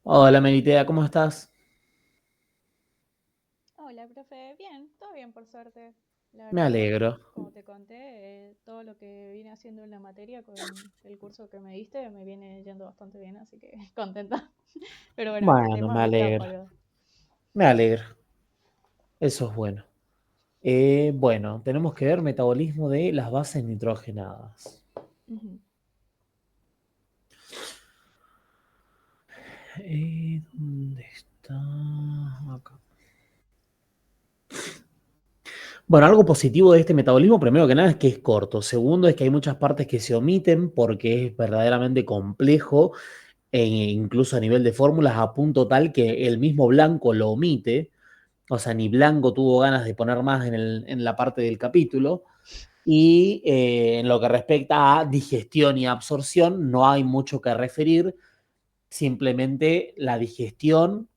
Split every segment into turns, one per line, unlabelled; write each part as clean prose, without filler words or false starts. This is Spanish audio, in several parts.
Hola Meritea, ¿cómo estás?
Hola, profe. Bien, todo bien por suerte. La
Me
verdad,
alegro.
como te conté, todo lo que vine haciendo en la materia con el curso que me diste me viene yendo bastante bien, así que contenta. Pero bueno, este
Bueno,
tema
me
me está
alegro.
palo.
Me alegro. Eso es bueno. Bueno, tenemos que ver metabolismo de las bases nitrogenadas.
Ujú.
¿Dónde está? Acá. Bueno, algo positivo de este metabolismo, primero que nada, es que es corto. Segundo, es que hay muchas partes que se omiten porque es verdaderamente complejo, incluso a nivel de fórmulas, a punto tal que el mismo Blanco lo omite. O sea, ni Blanco tuvo ganas de poner más en la parte del capítulo. Y en lo que respecta a digestión y absorción, no hay mucho que referir. Simplemente la digestión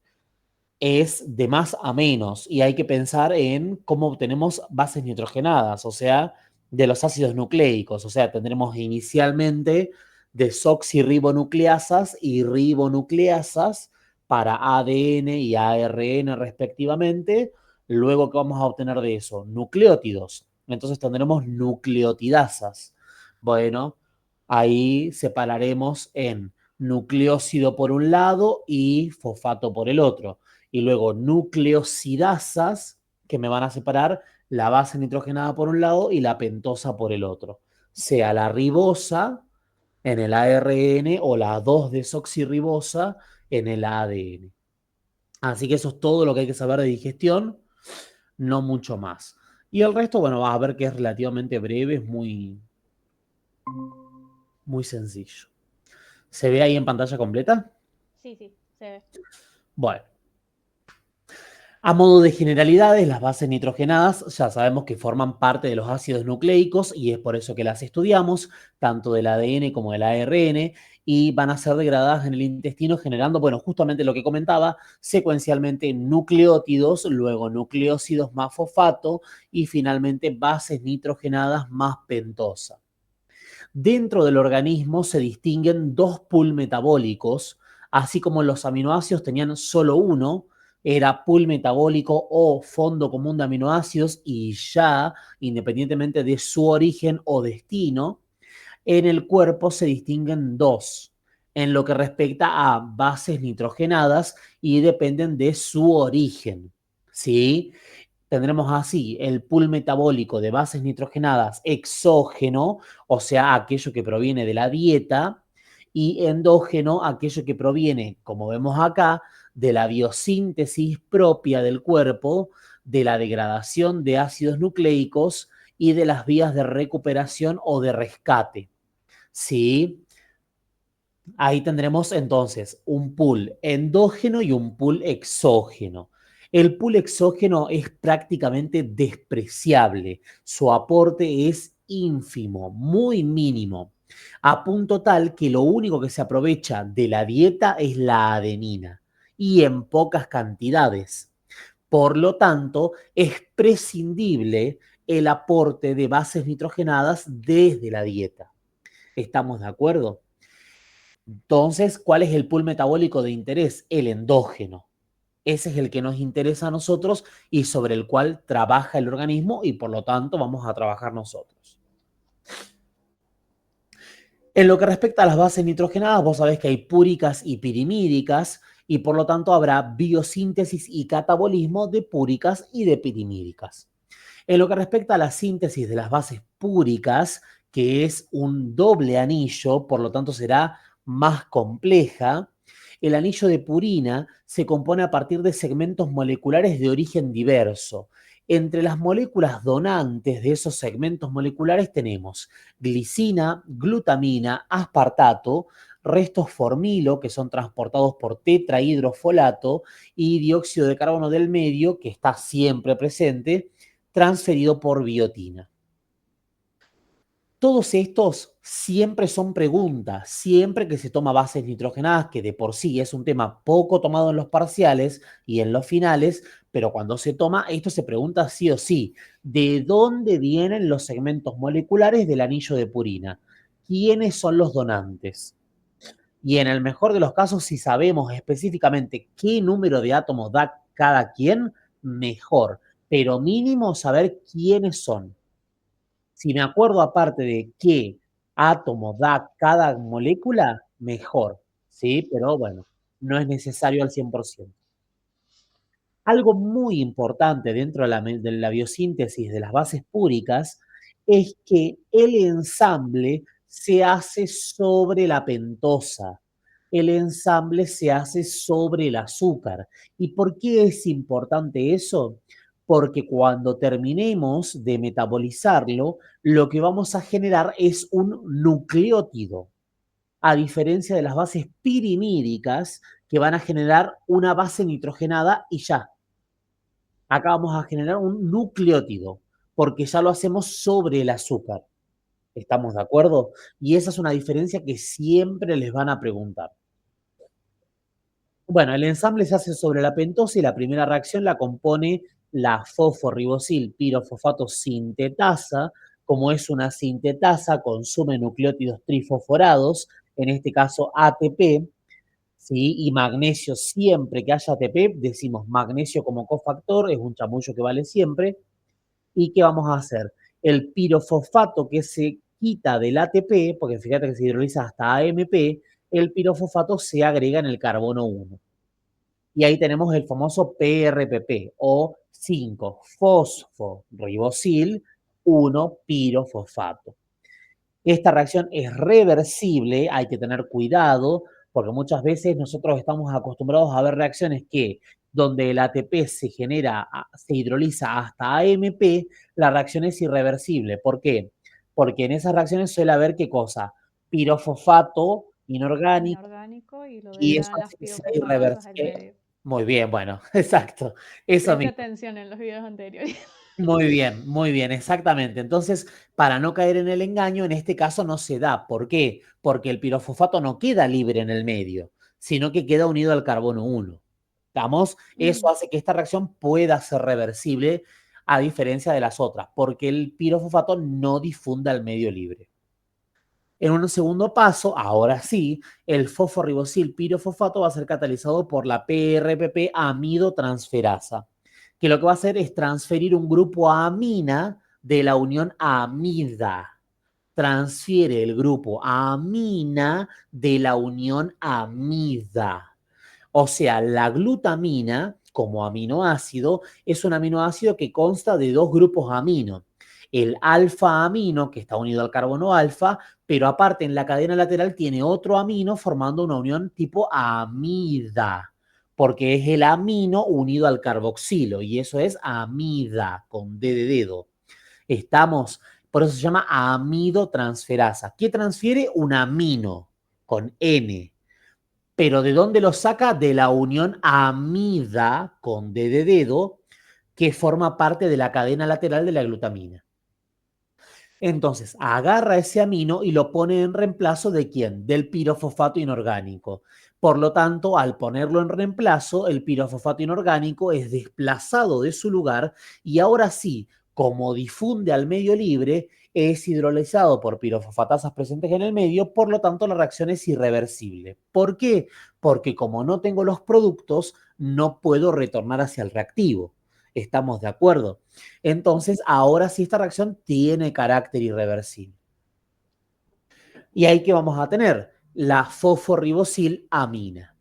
es de más a menos y hay que pensar en cómo obtenemos bases nitrogenadas, o sea, de los ácidos nucleicos. O sea, tendremos inicialmente desoxirribonucleasas y ribonucleasas para ADN y ARN respectivamente. Luego, ¿qué vamos a obtener de eso? Nucleótidos. Entonces tendremos nucleotidasas. Bueno, ahí separaremos en nucleócido por un lado y fosfato por el otro, y luego nucleosidasas que me van a separar la base nitrogenada por un lado y la pentosa por el otro, sea la ribosa en el ARN o la 2-desoxirribosa en el ADN. Así que eso es todo lo que hay que saber de digestión, no mucho más. Y el resto, bueno, vas a ver que es relativamente breve, es muy sencillo. ¿Se ve ahí en pantalla completa?
Sí, sí, se ve.
Bueno, a modo de generalidades, las bases nitrogenadas ya sabemos que forman parte de los ácidos nucleicos y es por eso que las estudiamos, tanto del ADN como del ARN, y van a ser degradadas en el intestino generando, bueno, justamente lo que comentaba, secuencialmente nucleótidos, luego nucleócidos más fosfato y finalmente bases nitrogenadas más pentosa. Dentro del organismo se distinguen dos pool metabólicos, así como los aminoácidos tenían solo uno, era pool metabólico o fondo común de aminoácidos y ya, independientemente de su origen o destino, en el cuerpo se distinguen dos en lo que respecta a bases nitrogenadas y dependen de su origen. ¿Sí? Tendremos así el pool metabólico de bases nitrogenadas exógeno, o sea, aquello que proviene de la dieta, y endógeno, aquello que proviene, como vemos acá, de la biosíntesis propia del cuerpo, de la degradación de ácidos nucleicos y de las vías de recuperación o de rescate. ¿Sí? Ahí tendremos entonces un pool endógeno y un pool exógeno. El pool exógeno es prácticamente despreciable. Su aporte es ínfimo, muy mínimo, a punto tal que lo único que se aprovecha de la dieta es la adenina y en pocas cantidades. Por lo tanto, es prescindible el aporte de bases nitrogenadas desde la dieta. ¿Estamos de acuerdo? Entonces, ¿cuál es el pool metabólico de interés? El endógeno. Ese es el que nos interesa a nosotros y sobre el cual trabaja el organismo y por lo tanto vamos a trabajar nosotros. En lo que respecta a las bases nitrogenadas, vos sabés que hay púricas y pirimídicas y por lo tanto habrá biosíntesis y catabolismo de púricas y de pirimídicas. En lo que respecta a la síntesis de las bases púricas, que es un doble anillo, por lo tanto será más compleja, el anillo de purina se compone a partir de segmentos moleculares de origen diverso. Entre las moléculas donantes de esos segmentos moleculares tenemos glicina, glutamina, aspartato, restos formilo que son transportados por tetrahidrofolato y dióxido de carbono del medio que está siempre presente transferido por biotina. Todos estos siempre son preguntas, siempre que se toma bases nitrogenadas, que de por sí es un tema poco tomado en los parciales y en los finales, pero cuando se toma, esto se pregunta sí o sí, ¿de dónde vienen los segmentos moleculares del anillo de purina? ¿Quiénes son los donantes? Y en el mejor de los casos, si sabemos específicamente qué número de átomos da cada quien, mejor. Pero mínimo saber quiénes son. Si me acuerdo aparte de qué átomo da cada molécula, mejor, ¿sí? Pero bueno, no es necesario al 100%. Algo muy importante dentro de la biosíntesis de las bases púricas es que el ensamble se hace sobre la pentosa. El ensamble se hace sobre el azúcar. ¿Y por qué es importante eso? Porque cuando terminemos de metabolizarlo, lo que vamos a generar es un nucleótido, a diferencia de las bases pirimídicas que van a generar una base nitrogenada y ya. Acá vamos a generar un nucleótido, porque ya lo hacemos sobre el azúcar. ¿Estamos de acuerdo? Y esa es una diferencia que siempre les van a preguntar. Bueno, el ensamble se hace sobre la pentosa y la primera reacción la compone la fosforibosil pirofosfato sintetasa. Como es una sintetasa, consume nucleótidos trifosforados, en este caso ATP, ¿sí? Y magnesio, siempre que haya ATP, decimos magnesio como cofactor, es un chamullo que vale siempre. ¿Y qué vamos a hacer? El pirofosfato que se quita del ATP, porque fíjate que se hidroliza hasta AMP, el pirofosfato se agrega en el carbono 1. Y ahí tenemos el famoso PRPP o 5-fosforibosil 1-pirofosfato. Esta reacción es reversible, hay que tener cuidado, porque muchas veces nosotros estamos acostumbrados a ver reacciones que donde el ATP se genera, se hidroliza hasta AMP, la reacción es irreversible. ¿Por qué? Porque en esas reacciones suele haber ¿qué cosa? Pirofosfato inorgánico,
Inorgánico y lo
y eso
degradan las
hace que sea
pirofosfatasas al
irreversible.
medio.
Muy bien, bueno, exacto. Eso
Preste
mismo.
atención en los videos anteriores.
Muy bien, exactamente. Entonces, para no caer en el engaño, en este caso no se da. ¿Por qué? Porque el pirofosfato no queda libre en el medio, sino que queda unido al carbono 1. ¿Estamos? Eso
Mm.
hace que esta reacción pueda ser reversible a diferencia de las otras, porque el pirofosfato no difunde al medio libre. En un segundo paso, ahora sí, el fosforibosil pirofosfato va a ser catalizado por la PRPP amidotransferasa, que lo que va a hacer es transferir un grupo amina de la unión amida. Transfiere el grupo amina de la unión amida. O sea, la glutamina, como aminoácido, es un aminoácido que consta de dos grupos amino. El alfa amino, que está unido al carbono alfa, pero aparte en la cadena lateral tiene otro amino formando una unión tipo amida, porque es el amino unido al carboxilo, y eso es amida, con D de dedo. Estamos, por eso se llama amidotransferasa. ¿Qué transfiere? Un amino, con N. Pero ¿de dónde lo saca? De la unión amida, con D de dedo, que forma parte de la cadena lateral de la glutamina. Entonces, agarra ese amino y lo pone en reemplazo de ¿quién? Del pirofosfato inorgánico. Por lo tanto, al ponerlo en reemplazo, el pirofosfato inorgánico es desplazado de su lugar y ahora sí, como difunde al medio libre, es hidrolizado por pirofosfatasas presentes en el medio, por lo tanto la reacción es irreversible. ¿Por qué? Porque como no tengo los productos, no puedo retornar hacia el reactivo. ¿Estamos de acuerdo? Entonces, ahora sí esta reacción tiene carácter irreversible. Y ahí que vamos a tener la fosforibosil-amina.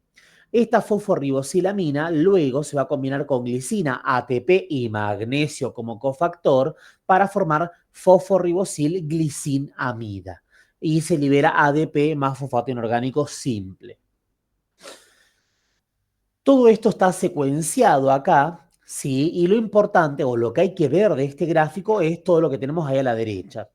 Esta fosforibosil-amina luego se va a combinar con glicina, ATP y magnesio como cofactor para formar fosforibosil-glicinamida. Y se libera ADP más fosfato inorgánico simple. Todo esto está secuenciado acá, ¿sí? Y lo importante o lo que hay que ver de este gráfico es todo lo que tenemos ahí a la derecha.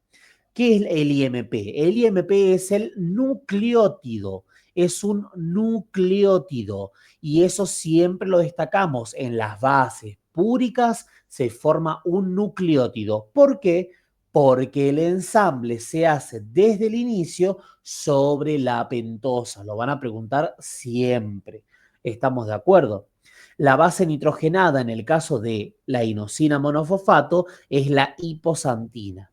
¿Qué es el IMP? El IMP es el nucleótido, es un nucleótido y eso siempre lo destacamos. En las bases púricas se forma un nucleótido. ¿Por qué? Porque el ensamble se hace desde el inicio sobre la pentosa. Lo van a preguntar siempre. ¿Estamos de acuerdo? La base nitrogenada en el caso de la inosina monofosfato es la hiposantina.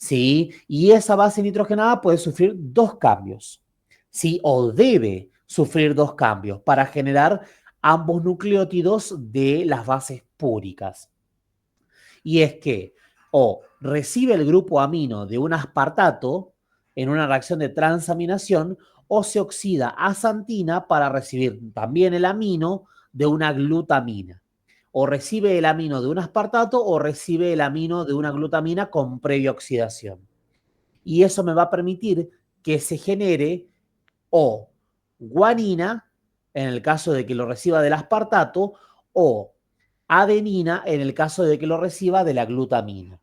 ¿Sí? Y esa base nitrogenada puede sufrir dos cambios. ¿sí? O debe sufrir dos cambios para generar ambos nucleótidos de las bases púricas. Y es que o recibe el grupo amino de un aspartato en una reacción de transaminación o se oxida a xantina para recibir también el amino de una glutamina. O recibe el amino de un aspartato o recibe el amino de una glutamina con previa oxidación. Y eso me va a permitir que se genere o guanina, en el caso de que lo reciba del aspartato, o adenina, en el caso de que lo reciba de la glutamina.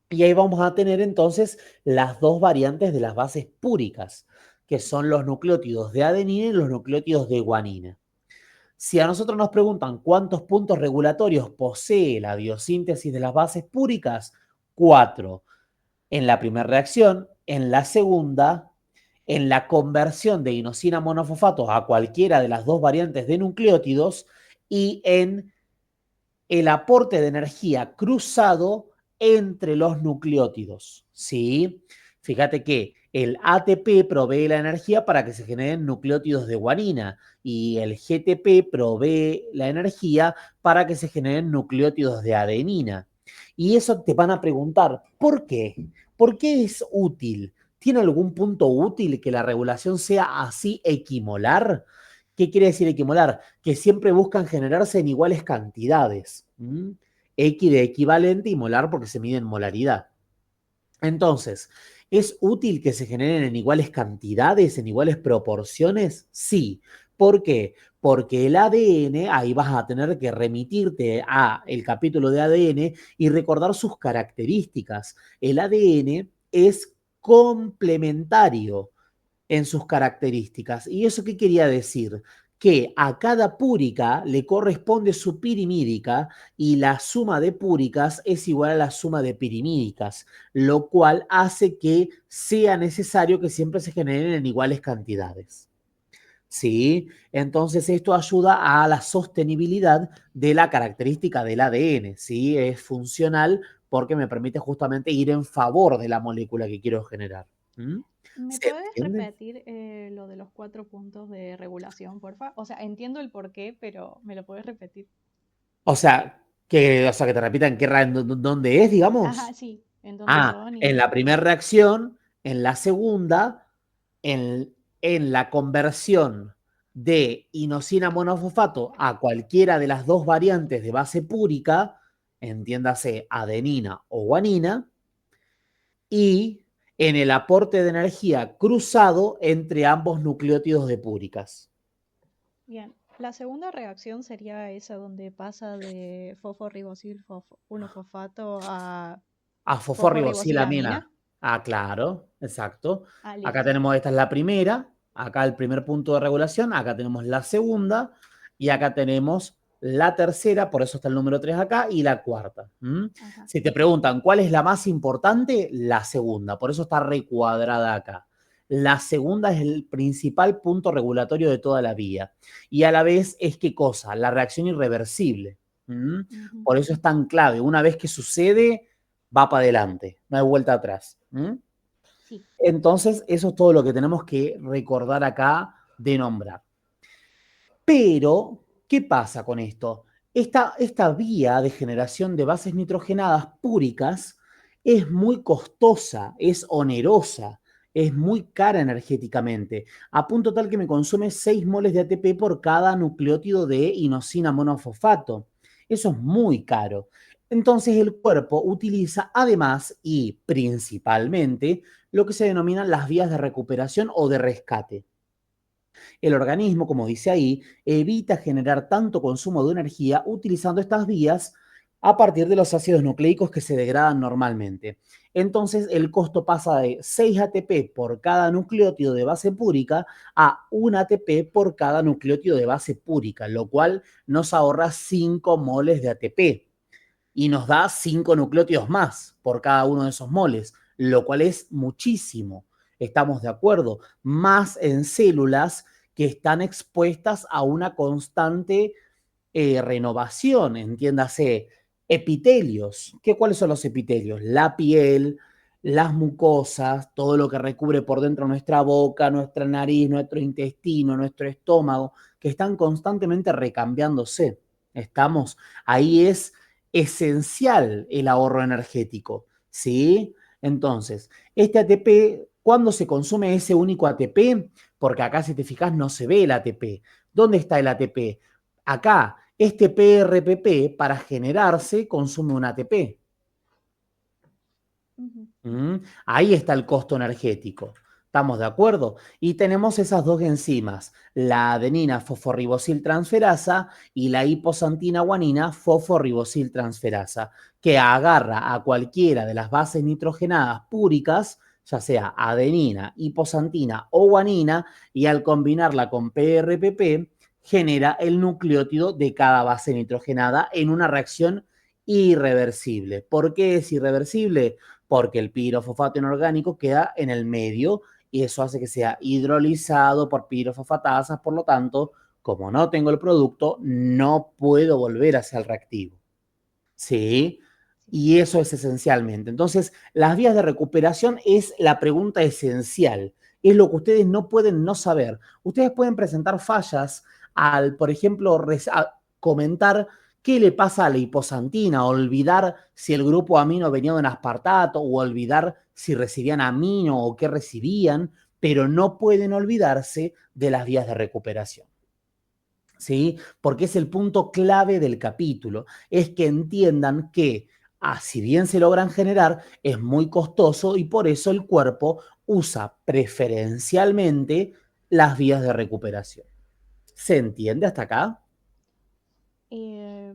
Y ahí vamos a tener entonces las dos variantes de las bases púricas, que son los nucleótidos de adenina y los nucleótidos de guanina. Si a nosotros nos preguntan cuántos puntos regulatorios posee la biosíntesis de las bases púricas, 4. En la primera reacción, en la segunda, en la conversión de inosina monofosfato a cualquiera de las dos variantes de nucleótidos y en el aporte de energía cruzado entre los nucleótidos, ¿sí? Fíjate que el ATP provee la energía para que se generen nucleótidos de guanina y el GTP provee la energía para que se generen nucleótidos de adenina. Y eso te van a preguntar, ¿por qué? ¿Por qué es útil? ¿Tiene algún punto útil que la regulación sea así equimolar? ¿Qué quiere decir equimolar? Que siempre buscan generarse en iguales cantidades. X de equivalente y molar porque se mide en molaridad. Entonces, ¿es útil que se generen en iguales cantidades, en iguales proporciones? Sí. ¿Por qué? Porque el ADN, ahí vas a tener que remitirte a el capítulo de ADN y recordar sus características. El ADN es complementario en sus características. ¿Y eso qué quería decir? Que a cada púrica le corresponde su pirimídica y la suma de púricas es igual a la suma de pirimídicas, lo cual hace que sea necesario que siempre se generen en iguales cantidades. ¿Sí? Entonces esto ayuda a la sostenibilidad de la característica del ADN, ¿sí? Es funcional porque me permite justamente ir en favor de la molécula que quiero generar.
¿Me
¿Se
puedes
entiende?
repetir lo de los 4 puntos de regulación, porfa? O sea, entiendo el porqué, pero ¿me lo puedes repetir?
O sea, que te repitan dónde es,
Ajá,
digamos.
sí, en dónde
Ah,
son
en
y...
la primera reacción, en la segunda, en la conversión de inosina monofosfato a cualquiera de las dos variantes de base púrica, entiéndase adenina o guanina, y en el aporte de energía cruzado entre ambos nucleótidos de púricas.
Bien, la segunda reacción sería esa donde pasa de fosforibosil 1-fosfato a
A
fosforribosilamina.
fosforribosilamina. Ah, claro, exacto.
Ah,
Acá
listo.
tenemos, esta es la primera, acá el primer punto de regulación, acá tenemos la segunda y acá tenemos la tercera, por eso está el número 3 acá, y la cuarta.
Ajá.
Si te preguntan cuál es la más importante, la segunda, por eso está recuadrada acá. La segunda es el principal punto regulatorio de toda la vía. Y a la vez es qué cosa, la reacción irreversible.
Ujú.
Por eso es tan clave. Una vez que sucede, va para adelante, no hay vuelta atrás.
Sí.
Entonces, eso es todo lo que tenemos que recordar acá de nombrar. Pero, ¿qué pasa con esto? Esta vía de generación de bases nitrogenadas púricas es muy costosa, es onerosa, es muy cara energéticamente, a punto tal que me consume 6 moles de ATP por cada nucleótido de inosina monofosfato. Eso es muy caro. Entonces el cuerpo utiliza además y principalmente lo que se denominan las vías de recuperación o de rescate. El organismo, como dice ahí, evita generar tanto consumo de energía utilizando estas vías a partir de los ácidos nucleicos que se degradan normalmente. Entonces, el costo pasa de 6 ATP por cada nucleótido de base púrica a 1 ATP por cada nucleótido de base púrica, lo cual nos ahorra 5 moles de ATP y nos da 5 nucleótidos más por cada uno de esos moles, lo cual es muchísimo. Estamos de acuerdo. Más en células que están expuestas a una constante renovación, entiéndase, epitelios. ¿Cuáles son los epitelios? La piel, las mucosas, todo lo que recubre por dentro nuestra boca, nuestra nariz, nuestro intestino, nuestro estómago, que están constantemente recambiándose. Estamos, ahí es esencial el ahorro energético, ¿sí? Entonces, este ATP, ¿cuándo se consume ese único ATP? Porque acá, si te fijas, no se ve el ATP. ¿Dónde está el ATP? Acá, este PRPP, para generarse, consume un ATP.
Ujú.
Ahí está el costo energético. ¿Estamos de acuerdo? Y tenemos esas dos enzimas, la adenina fosforribosiltransferasa y la hiposantina guanina fosforribosiltransferasa, que agarra a cualquiera de las bases nitrogenadas púricas, ya sea adenina, hiposantina o guanina, y al combinarla con PRPP, genera el nucleótido de cada base nitrogenada en una reacción irreversible. ¿Por qué es irreversible? Porque el pirofosfato inorgánico queda en el medio y eso hace que sea hidrolizado por pirofosfatasas, por lo tanto, como no tengo el producto, no puedo volver hacia el reactivo. ¿Sí?
Sí.
Y eso es esencialmente. Entonces, las vías de recuperación es la pregunta esencial. Es lo que ustedes no pueden no saber. Ustedes pueden presentar fallas al, por ejemplo, comentar qué le pasa a la hiposantina, olvidar si el grupo amino venía de un aspartato o olvidar si recibían amino o qué recibían, pero no pueden olvidarse de las vías de recuperación. ¿Sí? Porque es el punto clave del capítulo, es que entiendan que, si bien se logran generar, es muy costoso y por eso el cuerpo usa preferencialmente las vías de recuperación. ¿Se entiende hasta acá?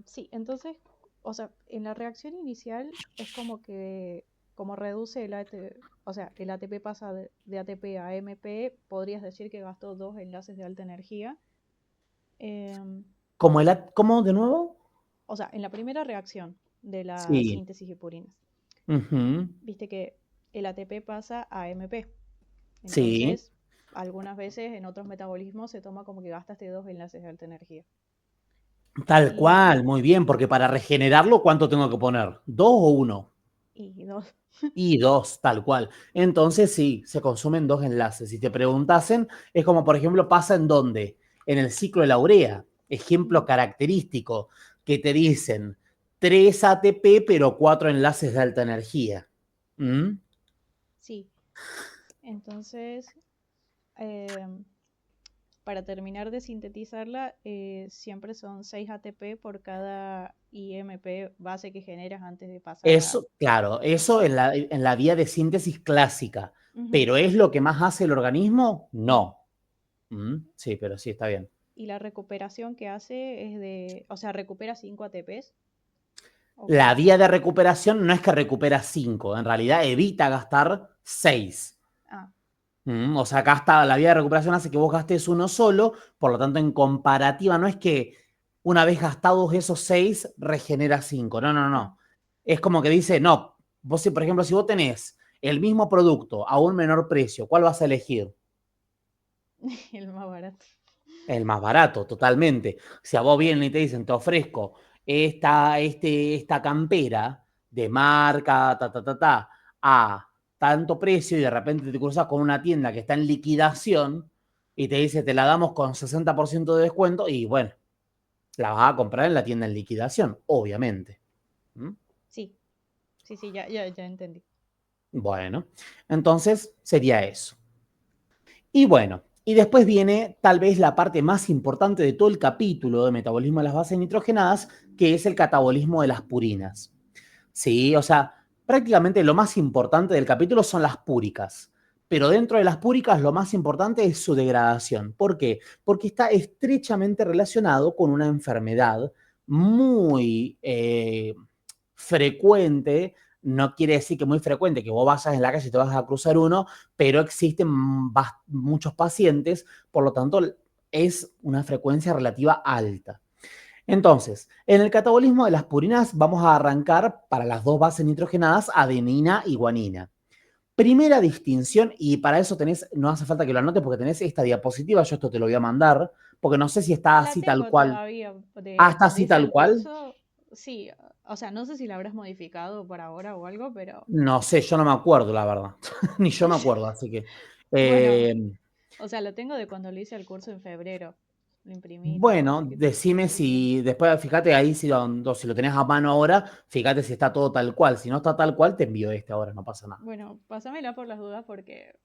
Sí, entonces, o sea, en la reacción inicial es como que, como reduce el ATP, o sea, el ATP pasa de ATP a AMP, podrías decir que gastó dos enlaces de alta energía. Em,
¿Cómo de nuevo?
o sea, en la primera reacción de la
Sí.
síntesis de purinas,
Ujú.
viste que el ATP pasa a AMP.
Sí.
Entonces, algunas veces en otros metabolismos se toma como que gastaste dos enlaces de alta energía.
Tal
Y,
cual, muy bien, porque para regenerarlo, ¿cuánto tengo que poner? ¿Dos o uno?
y dos.
Y dos, tal cual. Entonces sí, se consumen dos enlaces. Si te preguntasen, es como por ejemplo pasa en dónde, en el ciclo de la urea, ejemplo
Ujú.
característico, que te dicen 3 ATP pero 4 enlaces de alta energía. ¿Mm?
Sí, entonces, em, para terminar de sintetizarla, siempre son 6 ATP por cada IMP base que generas antes de pasar a...
Eso, claro, eso en la vía de síntesis clásica,
Ujú.
pero ¿es lo que más hace el organismo?
No.
No. Sí, pero sí, está bien.
Y la recuperación que hace es de, o sea, recupera 5 ATPs. ¿O
La
cómo?
vía de recuperación no es que recupera 5, en realidad evita gastar 6.
Ah,
O sea, acá está, la vía de recuperación hace que vos gastes uno solo, por lo tanto, en comparativa, no es que una vez gastados esos 6, regenera 5. No, no,
ah,
no. Es como que dice, no, vos, por ejemplo, si vos tenés el mismo producto a un menor precio, ¿cuál vas a elegir?
el más barato.
El más barato, totalmente. Si a vos vienen y te dicen, te ofrezco esta campera de marca, a tanto precio y de repente te cruzas con una tienda que está en liquidación y te dice, te la damos con 60% de descuento y bueno, la vas a comprar en la tienda en liquidación, obviamente. ¿Mm?
Sí, sí, sí, ya entendí.
Bueno, entonces sería eso. Y bueno, y después viene tal vez la parte más importante de todo el capítulo de metabolismo de las bases nitrogenadas, que es el catabolismo de las purinas. Sí, o sea, prácticamente lo más importante del capítulo son las púricas. Pero dentro de las púricas lo más importante es su degradación. ¿Por qué? Porque está estrechamente relacionado con una enfermedad muy frecuente. No quiere decir que muy frecuente, que vos vayas en la calle y te vas a cruzar uno, pero existen muchos pacientes, por lo tanto es una frecuencia relativa alta. Entonces, en el catabolismo de las purinas vamos a arrancar para las dos bases nitrogenadas, adenina y guanina. Primera distinción, y para eso tenés, no hace falta que lo anotes porque tenés esta diapositiva, yo esto te lo voy a mandar, porque no sé si está
La
así tal
tengo
cual.
todavía
Ah,
de
está
cuando
así
hice
tal
el
cual.
curso. sí, o sea, no sé si la habrás modificado para ahora o algo, pero
No sé, yo no me acuerdo, la verdad. Ni yo me acuerdo, así que.
bueno,
eh,
o sea, lo tengo de cuando lo hice el curso en febrero. Lo imprimí y todo,
bueno,
así que te
decime
estoy diciendo.
si. Después, fíjate ahí, si lo tenés a mano ahora, fíjate si está todo tal cual. Si no está tal cual, te envío este ahora, no pasa nada.
Bueno, pásamela por las dudas porque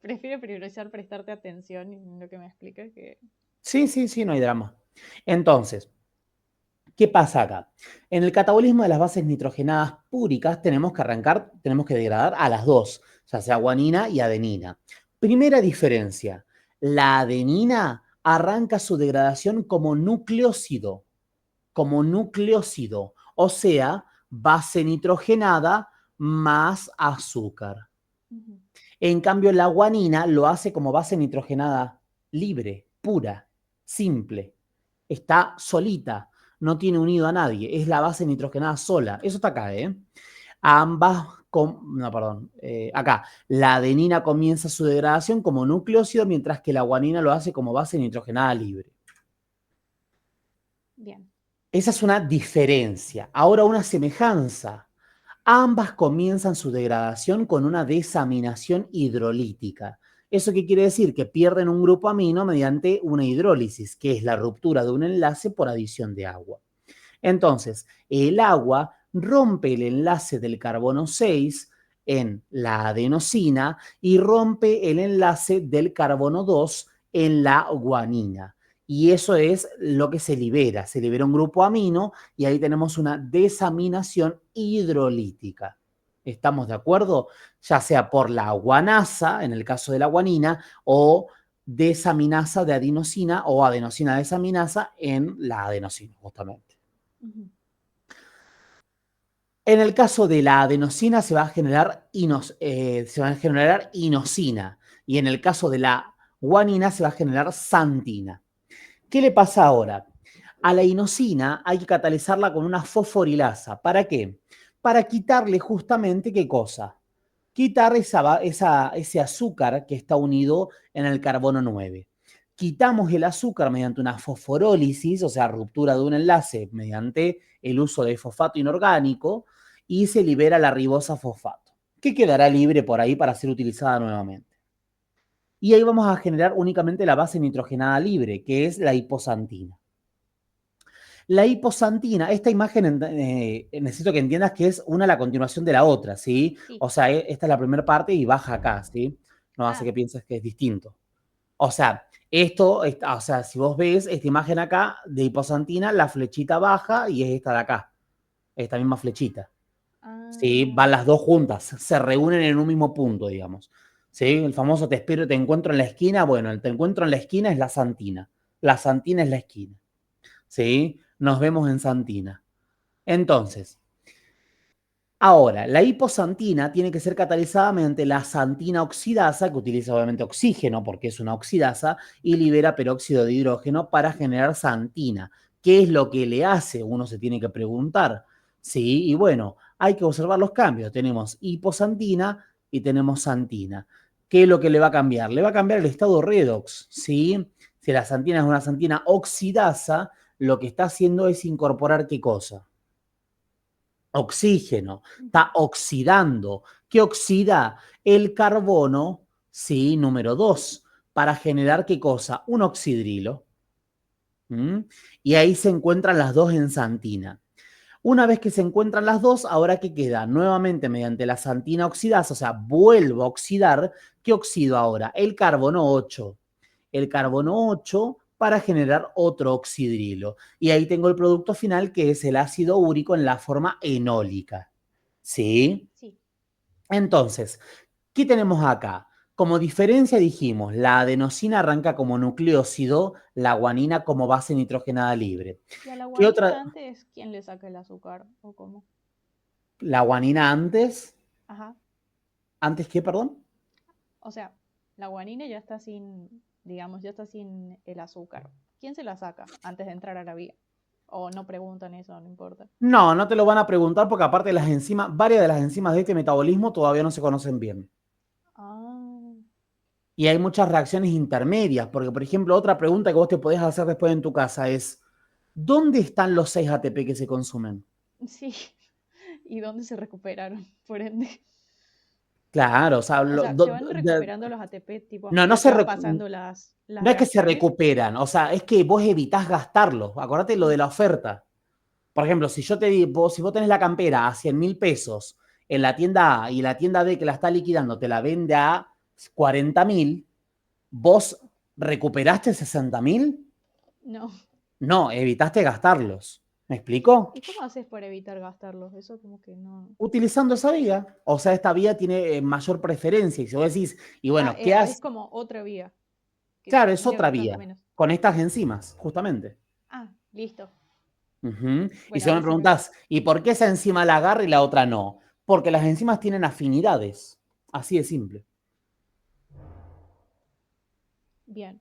prefiero priorizar prestarte atención en lo que me expliques que...
Sí, sí, sí, no hay drama. Entonces, ¿qué pasa acá? En el catabolismo de las bases nitrogenadas púricas tenemos que degradar a las dos, ya sea guanina y adenina. Primera diferencia, la adenina arranca su degradación como nucleócido, o sea, base nitrogenada más azúcar.
Ujú.
En cambio, la guanina lo hace como base nitrogenada libre, pura, simple. Está solita, no tiene unido a nadie, es la base nitrogenada sola. Eso está acá, ¿eh? No, perdón, acá. La adenina comienza su degradación como nucleócido, mientras que la guanina lo hace como base nitrogenada libre.
Bien.
Esa es una diferencia. Ahora una semejanza. Ambas comienzan su degradación con una desaminación hidrolítica. ¿Eso qué quiere decir? Que pierden un grupo amino mediante una hidrólisis, que es la ruptura de un enlace por adición de agua. Entonces, el agua rompe el enlace del carbono 6 en la adenosina y rompe el enlace del carbono 2 en la guanina. Y eso es lo que se libera. Se libera un grupo amino y ahí tenemos una desaminación hidrolítica. ¿Estamos de acuerdo? Ya sea por la guanasa, en el caso de la guanina, o desaminasa de adenosina o adenosina desaminasa en la adenosina, justamente.
Ujú.
En el caso de la adenosina se va a generar inosina y en el caso de la guanina se va a generar santina. ¿Qué le pasa ahora? A la inosina hay que catalizarla con una fosforilasa. ¿Para qué? Para quitarle justamente qué cosa. Quitar ese azúcar que está unido en el carbono 9. Quitamos el azúcar mediante una fosforólisis, o sea, ruptura de un enlace mediante el uso de fosfato inorgánico y se libera la ribosa fosfato, que quedará libre por ahí para ser utilizada nuevamente. Y ahí vamos a generar únicamente la base nitrogenada libre, que es la hiposantina. La hiposantina, esta imagen necesito que entiendas que es una la continuación de la otra, ¿sí?
Sí.
O sea, esta es la primera parte y baja acá, ¿sí? No hace
Ah,
que pienses que es distinto. O sea, o sea, si vos ves esta imagen acá de hiposantina, la flechita baja y es esta de acá, esta misma flechita. ¿Sí?
ah,
Van las dos juntas, se reúnen en un mismo punto, digamos. ¿Sí? El famoso te espero, te encuentro en la esquina. Bueno, el te encuentro en la esquina es la Santina. La Santina es la esquina. ¿Sí? Nos vemos en Santina. Entonces, ahora, la hiposantina tiene que ser catalizada mediante la santina oxidasa, que utiliza obviamente oxígeno porque es una oxidasa, y libera peróxido de hidrógeno para generar santina. ¿Qué es lo que le hace? Uno se tiene que preguntar. Sí, y bueno, hay que observar los cambios. Tenemos hiposantina y tenemos santina. ¿Qué es lo que le va a cambiar? Le va a cambiar el estado redox, ¿sí? Si la santina es una santina oxidasa, lo que está haciendo es incorporar ¿qué cosa? Oxígeno,
ujú.
está oxidando. ¿Qué oxida? El carbono, sí, número 2, para generar ¿qué cosa? Un oxidrilo. ¿Mm? Y ahí se encuentran las dos en santina. Una vez que se encuentran las dos, ahora ¿qué queda? Nuevamente mediante la santina oxidasa, o sea, vuelvo a oxidar. ¿Qué oxido ahora? El carbono 8. El carbono 8 para generar otro oxidrilo. Y ahí tengo el producto final que es el ácido úrico en la forma enólica. ¿Sí?
Sí.
Entonces, ¿qué tenemos acá? Como diferencia dijimos, la adenosina arranca como nucleócido, la guanina como base nitrogenada libre.
¿Y a la
¿Qué otra?
guanina antes quién le saca el azúcar o cómo?
La guanina antes.
Ajá.
¿Antes qué, perdón?
O sea, la guanina ya está sin, digamos, ya está sin el azúcar. ¿Quién se la saca antes de entrar a la vía? O no preguntan eso, no importa.
No, no te lo van a preguntar porque aparte las enzimas, varias de las enzimas de este metabolismo todavía no se conocen bien.
Ah,
Y hay muchas reacciones intermedias, porque por ejemplo, otra pregunta que vos te podés hacer después en tu casa es, ¿dónde están los 6 ATP que se consumen?
Sí. ¿Y dónde se recuperaron? Por ende.
Claro, o sea,
O sea, se van recuperando los ATP tipo a
no, no,
medida que van pasando las
no es que se
reacciones.
recuperan, o sea, es que vos evitás gastarlos. Acordate lo
Mm,
de la oferta. Por ejemplo, si yo te digo, si vos tenés la campera a 100.000 pesos en la tienda A y la tienda B que la está liquidando te la vende a 40.000, ¿vos recuperaste 60.000?
no.
No, evitaste gastarlos. ¿Me explico?
¿Y cómo haces para evitar gastarlos? Eso como que no.
Utilizando esa vía. O sea, esta vía tiene mayor preferencia. Y si vos decís, y
Ah,
bueno, ¿qué
es
haces?
como otra vía que
Claro, es
lleva
otra
bastante
vía.
menos.
Con estas enzimas, justamente.
Ah, listo.
Ujú. Y
Bueno,
si vos
ahí
me
sí lo entiendo.
preguntás, ¿y por qué esa enzima la agarra y la otra no? Porque las enzimas tienen afinidades. Así de simple.
Bien.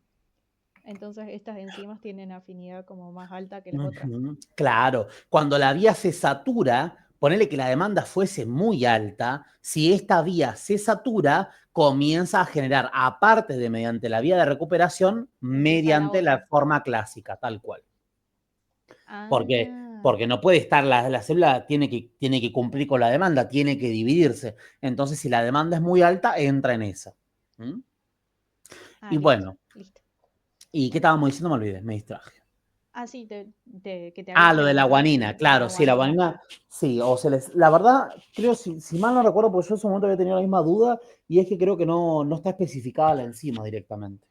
Entonces estas enzimas tienen afinidad como más alta que las otras.
Ujú. Claro, cuando la vía se satura, ponele que la demanda fuese muy alta, si esta vía se satura, comienza a generar, aparte de mediante la vía de recuperación,
Empieza la
mediante la
otra.
forma clásica, tal cual.
Ah,
Porque no puede estar, la célula tiene que cumplir con la demanda, tiene que dividirse. Entonces, si la demanda es muy alta, entra en esa. ¿Mm? Y
listo,
bueno,
listo.
¿y qué estábamos diciendo? Me olvidé, me distraje.
Ah, sí, que te había
Ah, lo de la
preguntado
guanina,
de la
claro, sí, la
guanina.
guanina, sí, o se les, la verdad, creo, si mal no recuerdo, porque yo en ese momento había tenido la misma duda, y es que creo que no está especificada la enzima directamente.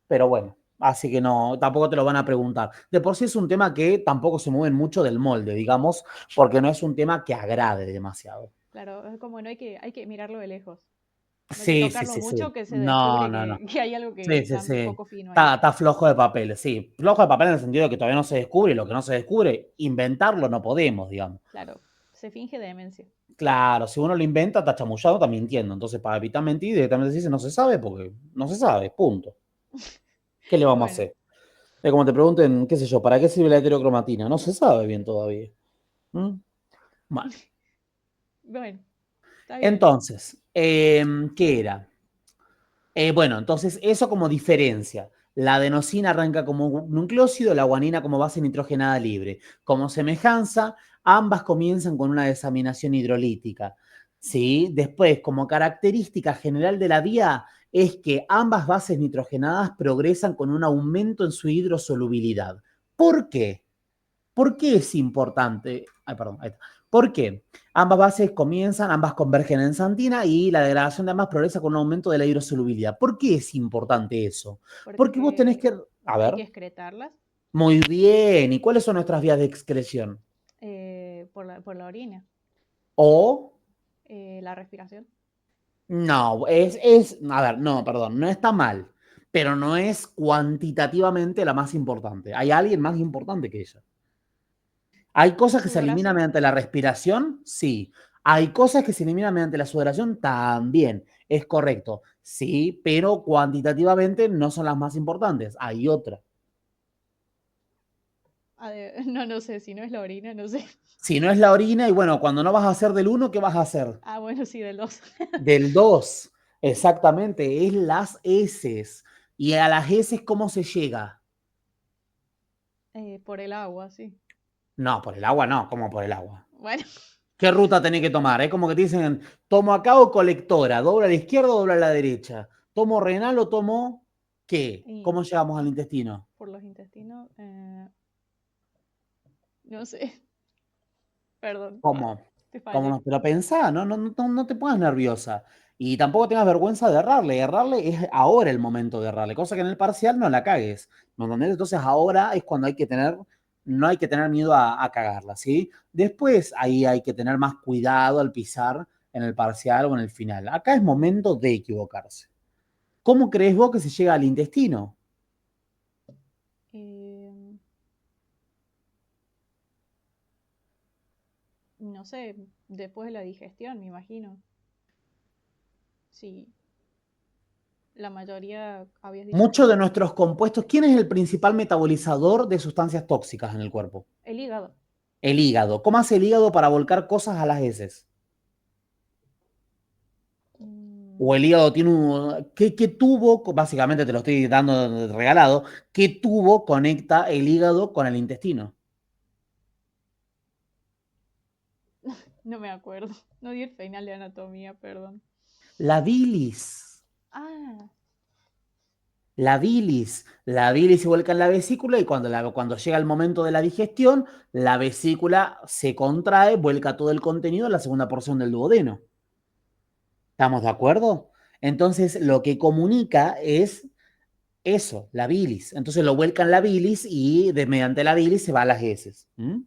Pero bueno, así que no, tampoco te lo van a preguntar. De por sí es un tema que tampoco se mueve mucho del molde, digamos, porque no es un tema que agrade demasiado.
Claro, es como no hay que mirarlo de lejos. No hay que
Sí, sí,
tocarlo
sí,
mucho
sí.
que se
No,
descubre
no, no.
que hay algo que
Sí, sí,
está un
sí.
poco fino ahí.
Está flojo de papel, sí. Flojo de papel en el sentido de que todavía no se descubre, y lo que no se descubre, inventarlo no podemos, digamos.
Claro, se finge demencia.
Claro, si uno lo inventa, está chamullado, está mintiendo. Entonces, para evitar mentir, directamente se dice no se sabe porque no se sabe, punto. ¿Qué le vamos a
Bueno,
hacer? Es como te pregunten, qué sé yo, ¿para qué sirve la heterocromatina? No se sabe bien todavía. ¿Mm? Bueno,
bueno, está bien.
entonces, ¿qué era? Bueno, entonces eso como diferencia. La adenosina arranca como nucleósido, la guanina como base nitrogenada libre. Como semejanza, ambas comienzan con una desaminación hidrolítica. ¿Sí? Después, como característica general de la vía, es que ambas bases nitrogenadas progresan con un aumento en su hidrosolubilidad. ¿Por qué? ¿Por qué es importante? Ay, perdón, ahí está. ¿Por qué? Ambas bases comienzan, ambas convergen en santina y la degradación de ambas progresa con un aumento de la hidrosolubilidad. ¿Por qué es importante eso? Porque vos tenés
Porque
que... A
hay
ver,
que excretarlas
muy bien. ¿Y cuáles son nuestras vías de excreción?
por la orina,
O...
la respiración.
No, a ver, no, perdón, no está mal, pero no es cuantitativamente la más importante. Hay alguien más importante que ella. ¿Hay cosas que se eliminan
Sudoración,
mediante la respiración? Sí. ¿Hay cosas que se eliminan mediante la sudoración? También. Es correcto. Sí, pero cuantitativamente no son las más importantes. Hay otra.
no, no sé, si no es la orina, no sé.
Si no es la orina, y bueno, cuando no vas a hacer del uno, ¿qué vas a hacer?
Ah, bueno, sí, del 2.
Del 2. Exactamente, es las heces. ¿Y a las heces cómo se llega?
Por el agua, sí.
No, por el agua no, ¿cómo por el agua?
Bueno,
¿Qué ruta tenés que tomar? Es como que te dicen, ¿tomo acá o colectora? ¿Dobla a la izquierda o dobla a la derecha? ¿Tomo renal o tomo qué?
y
¿Cómo llegamos al intestino?
por los intestinos, no sé, perdón,
¿Cómo?
te
¿Cómo
fallé.
no? Pero pensá, no te pongas nerviosa. Y tampoco tengas vergüenza de errarle. Errarle es ahora el momento de errarle, cosa que en el parcial no la cagues. ¿Me entendés? Entonces ahora es cuando hay que tener, no hay que tener miedo a cagarla, ¿sí? Después ahí hay que tener más cuidado al pisar en el parcial o en el final. Acá es momento de equivocarse. ¿Cómo crees vos que se llega al intestino?
Eh, no sé, después de la digestión, me imagino. Sí, la mayoría habías dicho
Muchos de
que
nuestros compuestos, ¿quién es el principal metabolizador de sustancias tóxicas en el cuerpo?
el hígado.
El hígado. ¿Cómo hace el hígado para volcar cosas a las heces? O
Mm,
el hígado tiene un... ¿Qué tubo, básicamente te lo estoy dando regalado, qué tubo conecta el hígado con el intestino?
No me acuerdo. No di el final de anatomía, perdón.
La bilis.
Ah,
La bilis se vuelca en la vesícula y cuando llega el momento de la digestión, la vesícula se contrae, vuelca todo el contenido en la segunda porción del duodeno. ¿Estamos de acuerdo? Entonces, lo que comunica es eso, la bilis. Entonces lo vuelca en la bilis y mediante la bilis se va a las heces. ¿Mm?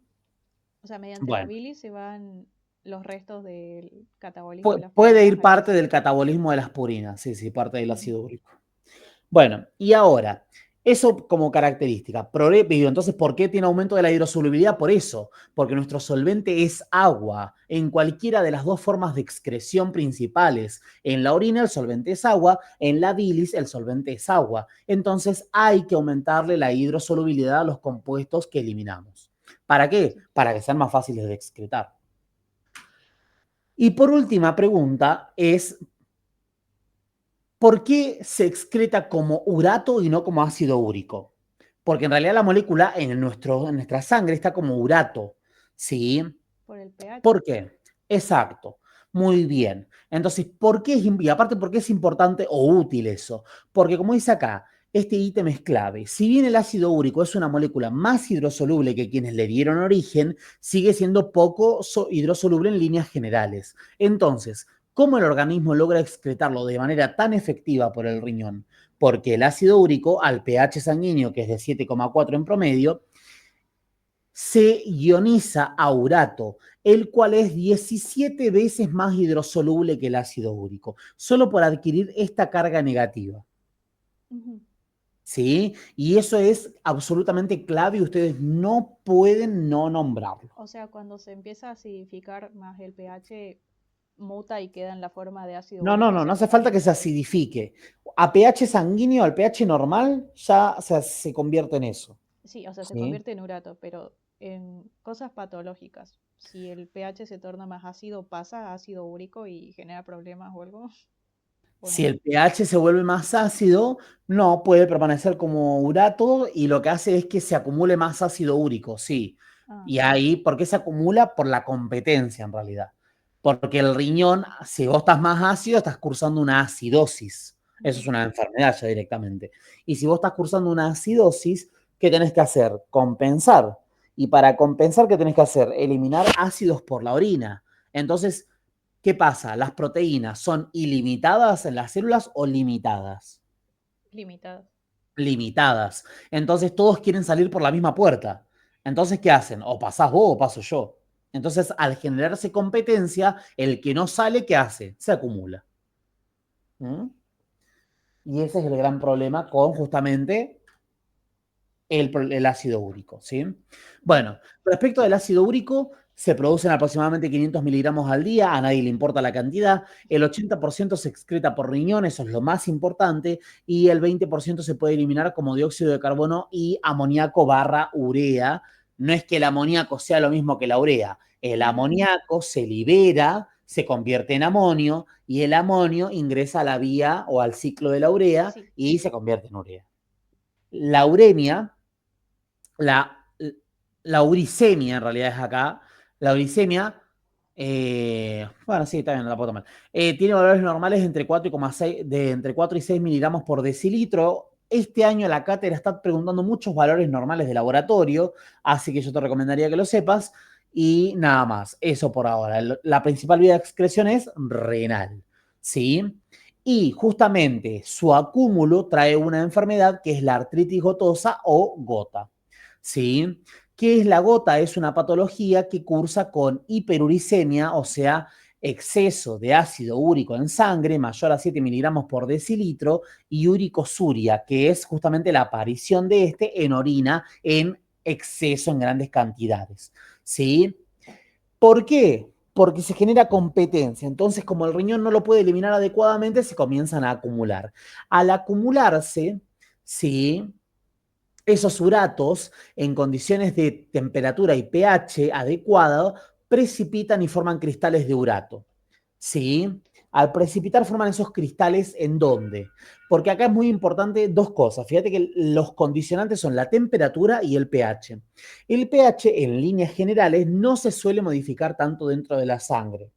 o sea, mediante la
Bueno,
bilis se van los restos del catabolismo de las
puede
purinas
ir
al
parte
hígado.
del catabolismo de las purinas, sí, sí, parte del
Ujú.
ácido úrico. Bueno, y ahora, eso como característica. Entonces, ¿por qué tiene aumento de la hidrosolubilidad? Por eso, porque nuestro solvente es agua en cualquiera de las dos formas de excreción principales. En la orina el solvente es agua, en la bilis el solvente es agua. Entonces, hay que aumentarle la hidrosolubilidad a los compuestos que eliminamos. ¿Para qué?
Sí.
Para que sean más fáciles de excretar. Y por última pregunta es, ¿por qué se excreta como urato y no como ácido úrico? Porque en realidad la molécula en nuestra sangre está como urato, ¿sí?
Por el pH.
¿Por qué? Exacto. Muy bien. Entonces, ¿por qué y aparte, ¿por qué es importante o útil eso? Porque como dice acá, este ítem es clave. Si bien el ácido úrico es una molécula más hidrosoluble que quienes le dieron origen, sigue siendo poco hidrosoluble en líneas generales. Entonces, ¿cómo el organismo logra excretarlo de manera tan efectiva por el riñón? Porque el ácido úrico, al pH sanguíneo, que es de 7,4 en promedio, se ioniza a urato, el cual es 17 veces más hidrosoluble que el ácido úrico, solo por adquirir esta carga negativa.
Ujú.
¿Sí? Y eso es absolutamente clave y ustedes no pueden no nombrarlo.
O sea, cuando se empieza a acidificar más el pH, muta y queda en la forma de ácido
No, no,
úrico
no, no hace falta que
secundario.
se acidifique. A pH sanguíneo, al pH normal, ya se convierte en eso.
Sí, o sea, se
¿Sí?
convierte en urato, pero en cosas patológicas. Si el pH se torna más ácido, pasa a ácido úrico y genera problemas o algo, ¿o
Si
no?
el pH se vuelve más ácido, no puede permanecer como urato y lo que hace es que se acumule más ácido úrico, sí.
Ah,
Y ahí, ¿por qué se acumula? Por la competencia en realidad. Porque el riñón, si vos estás más ácido, estás cursando una acidosis. Eso es
ujú.
una enfermedad ya directamente. Y si vos estás cursando una acidosis, ¿qué tenés que hacer? Compensar. Y para compensar, ¿qué tenés que hacer? Eliminar ácidos por la orina. Entonces, ¿qué pasa? ¿Las proteínas son ilimitadas en las células o limitadas?
Limitadas.
Limitadas. Entonces todos quieren salir por la misma puerta. Entonces, ¿qué hacen? O pasás vos o paso yo. Entonces, al generarse competencia, el que no sale, ¿qué hace? Se acumula. ¿Mm? Y ese es el gran problema con justamente el ácido úrico, ¿sí?
Ujú.
Bueno, respecto del ácido úrico, se producen aproximadamente 500 miligramos al día, a nadie le importa la cantidad, el 80% se excreta por riñón, eso es lo más importante, y el 20% se puede eliminar como dióxido de carbono y amoníaco barra urea. No es que el amoníaco sea lo mismo que la urea, el
Ujú.
amoníaco se libera, se convierte en amonio, y el amonio ingresa a la vía o al ciclo de la urea
Sí.
y se convierte en urea. La uremia la, la uricemia en realidad es acá. La uricemia, bueno, sí, está bien, la puedo tomar. Tiene valores normales entre 4,6, de entre 4 y 6 miligramos por decilitro. Este año la cátedra está preguntando muchos valores normales de laboratorio, así que yo te recomendaría que lo sepas. Y nada más, eso por ahora. La principal vía de excreción es renal, ¿sí? Y justamente su acúmulo trae una enfermedad que es la artritis gotosa o gota. ¿Sí? ¿Qué es la gota? Es una patología que cursa con hiperuricemia, o sea, exceso de ácido úrico en sangre mayor a 7 miligramos por decilitro y uricosuria, que es justamente la aparición de este en orina en exceso en grandes cantidades. ¿Sí? ¿Por qué? Porque se genera competencia. Entonces, como el riñón no lo puede eliminar adecuadamente, se comienzan a acumular. Al acumularse, ¿sí? Esos uratos, en condiciones de temperatura y pH adecuado, precipitan y forman cristales de urato. ¿Sí? Al precipitar forman esos cristales, ¿en dónde? Porque acá es muy importante dos cosas. Fíjate que los condicionantes son la temperatura y el pH. El pH, en líneas generales, no se suele modificar tanto dentro de la sangre,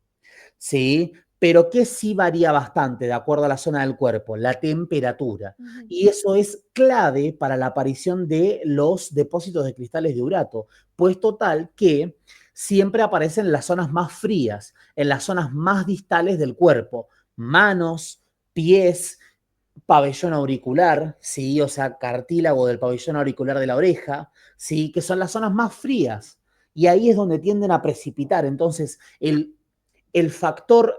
¿sí? Pero que sí varía bastante de acuerdo a la zona del cuerpo, la temperatura.
Ujú.
Y eso es clave para la aparición de los depósitos de cristales de urato, pues total que siempre aparecen en las zonas más frías, en las zonas más distales del cuerpo, manos, pies, pabellón auricular, ¿sí? O sea, cartílago del pabellón auricular de la oreja, ¿sí? Que son las zonas más frías. Y ahí es donde tienden a precipitar. Entonces, el factor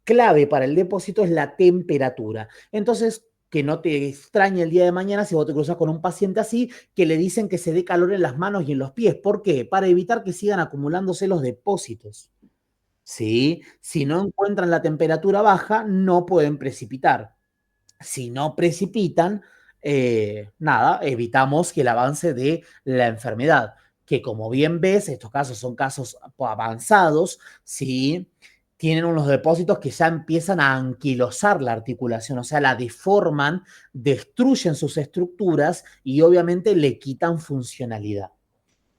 clave para el depósito es la temperatura. Entonces, que no te extrañe el día de mañana si vos te cruzas con un paciente así, que le dicen que se dé calor en las manos y en los pies. ¿Por qué? Para evitar que sigan acumulándose los depósitos. ¿Sí? Si no encuentran la temperatura baja, no pueden precipitar. Si no precipitan, nada, evitamos que el avance de la enfermedad, que como bien ves, estos casos son casos avanzados, ¿sí? Tienen unos depósitos que ya empiezan a anquilosar la articulación, o sea, la deforman, destruyen sus estructuras y obviamente le quitan funcionalidad.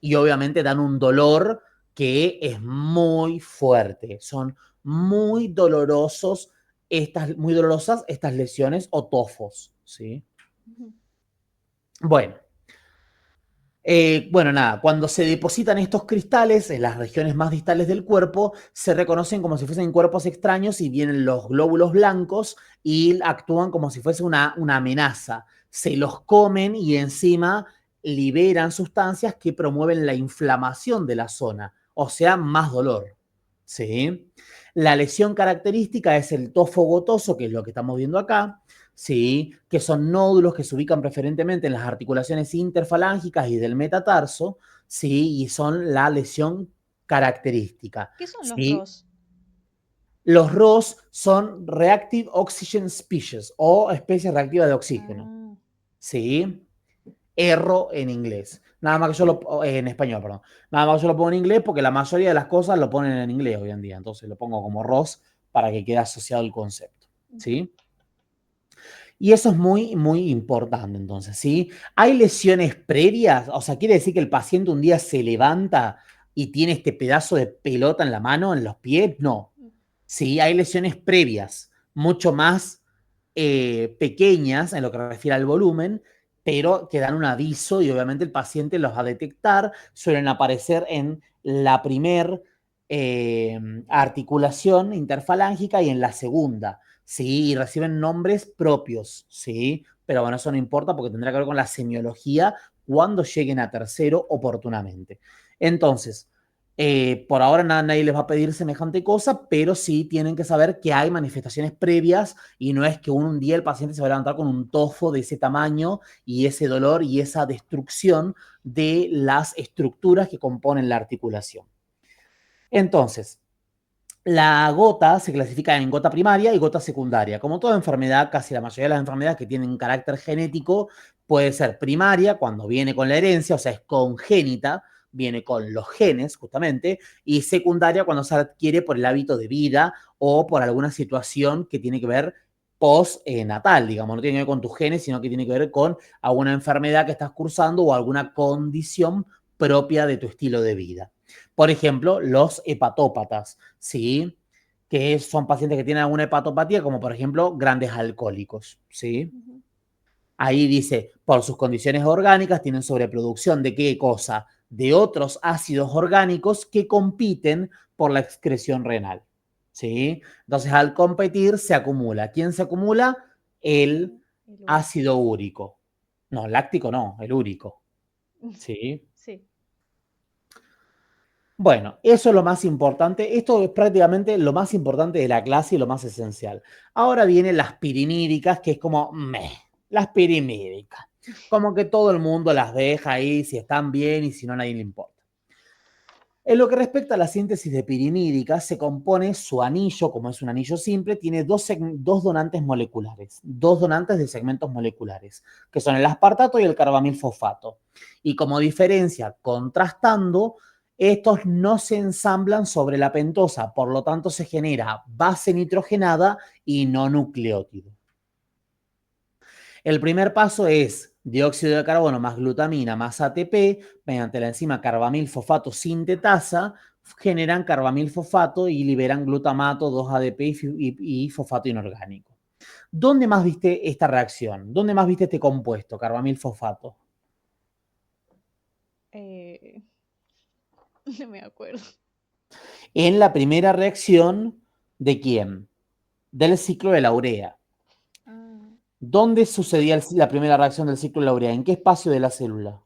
Y obviamente dan un dolor que es muy fuerte. Son muy dolorosos muy dolorosas estas lesiones o tofos, ¿sí?
Ujú.
Bueno, bueno, nada, cuando se depositan estos cristales en las regiones más distales del cuerpo, se reconocen como si fuesen cuerpos extraños y vienen los glóbulos blancos y actúan como si fuese una amenaza. Se los comen y encima liberan sustancias que promueven la inflamación de la zona, o sea, más dolor. ¿Sí? La lesión característica es el tofo gotoso, que es lo que estamos viendo acá, ¿sí? Que son nódulos que se ubican preferentemente en las articulaciones interfalángicas y del metatarso, ¿sí? Y son la lesión característica,
¿Qué son los
¿sí?
ROS?
Los ROS son Reactive Oxygen Species o especies reactivas de oxígeno,
Ah,
¿sí? Erro en inglés. Nada más que yo lo, en español, perdón. Nada más que yo lo pongo en inglés porque la mayoría de las cosas lo ponen en inglés hoy en día. Entonces lo pongo como ROS para que quede asociado el concepto,
ujú.
¿sí? Y eso es muy, muy importante, entonces, ¿sí? ¿Hay lesiones previas? O sea, ¿quiere decir que el paciente un día se levanta y tiene este pedazo de pelota en la mano, en los pies? No. Sí, hay lesiones previas, mucho más pequeñas en lo que refiere al volumen, pero que dan un aviso y obviamente el paciente los va a detectar. Suelen aparecer en la primer articulación interfalángica y en la segunda. Sí, y reciben nombres propios, ¿sí? Pero bueno, eso no importa porque tendrá que ver con la semiología cuando lleguen a tercero oportunamente. Entonces, por ahora nadie les va a pedir semejante cosa, pero sí tienen que saber que hay manifestaciones previas y no es que un día el paciente se va a levantar con un tofo de ese tamaño y ese dolor y esa destrucción de las estructuras que componen la articulación. Entonces, la gota se clasifica en gota primaria y gota secundaria. Como toda enfermedad, casi la mayoría de las enfermedades que tienen carácter genético puede ser primaria, cuando viene con la herencia, o sea, es congénita, viene con los genes justamente, y secundaria cuando se adquiere por el hábito de vida o por alguna situación que tiene que ver post-natal, digamos, no tiene que ver con tus genes, sino que tiene que ver con alguna enfermedad que estás cursando o alguna condición propia de tu estilo de vida. Por ejemplo, los hepatópatas, ¿sí? Que son pacientes que tienen alguna hepatopatía, como por ejemplo grandes alcohólicos, ¿sí?
Ujú.
Ahí dice, por sus condiciones orgánicas tienen sobreproducción de qué cosa? De otros ácidos orgánicos que compiten por la excreción renal, ¿sí? Entonces, al competir se acumula. ¿Quién se acumula? El
El úrico.
ácido úrico. No, láctico no, el úrico, ¿sí?
Sí.
Bueno, eso es lo más importante. Esto es prácticamente lo más importante de la clase y lo más esencial. Ahora vienen las pirimídicas, que es como, meh, las pirimídicas. Como que todo el mundo las deja ahí, si están bien y si no, a nadie le importa. En lo que respecta a la síntesis de pirimídicas, se compone su anillo, como es un anillo simple, tiene dos donantes moleculares, dos donantes de segmentos moleculares, que son el aspartato y el carbamil fosfato. Y como diferencia, contrastando, estos no se ensamblan sobre la pentosa, por lo tanto se genera base nitrogenada y no nucleótido. El primer paso es dióxido de carbono más glutamina más ATP, mediante la enzima carbamilfosfato sintetasa, generan carbamilfosfato y liberan glutamato, 2-ADP y fosfato inorgánico. ¿Dónde más viste esta reacción? ¿Dónde más viste este compuesto, carbamilfosfato?
No me acuerdo.
En la primera reacción, ¿de quién? Del ciclo de la urea.
Ah,
¿Dónde sucedía la primera reacción del ciclo de la urea? ¿En qué espacio de la célula?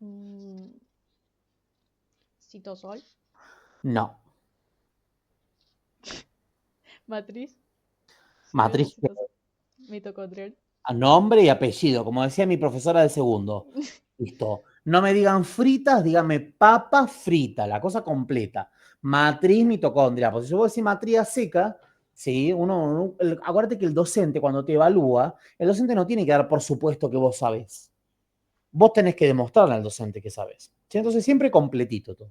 mm, citosol,
No.
matriz, célula
Matriz
mitocondrial.
a nombre y apellido, como decía mi profesora de segundo. Listo. No me digan fritas, díganme papa frita, la cosa completa. Matriz mitocondria. Pues si yo voy a decir matriz seca, ¿sí? Acuérdate que el docente, cuando te evalúa, el docente no tiene que dar por supuesto que vos sabés. Vos tenés que demostrarle al docente que sabés. ¿Sí? Entonces, siempre completito todo.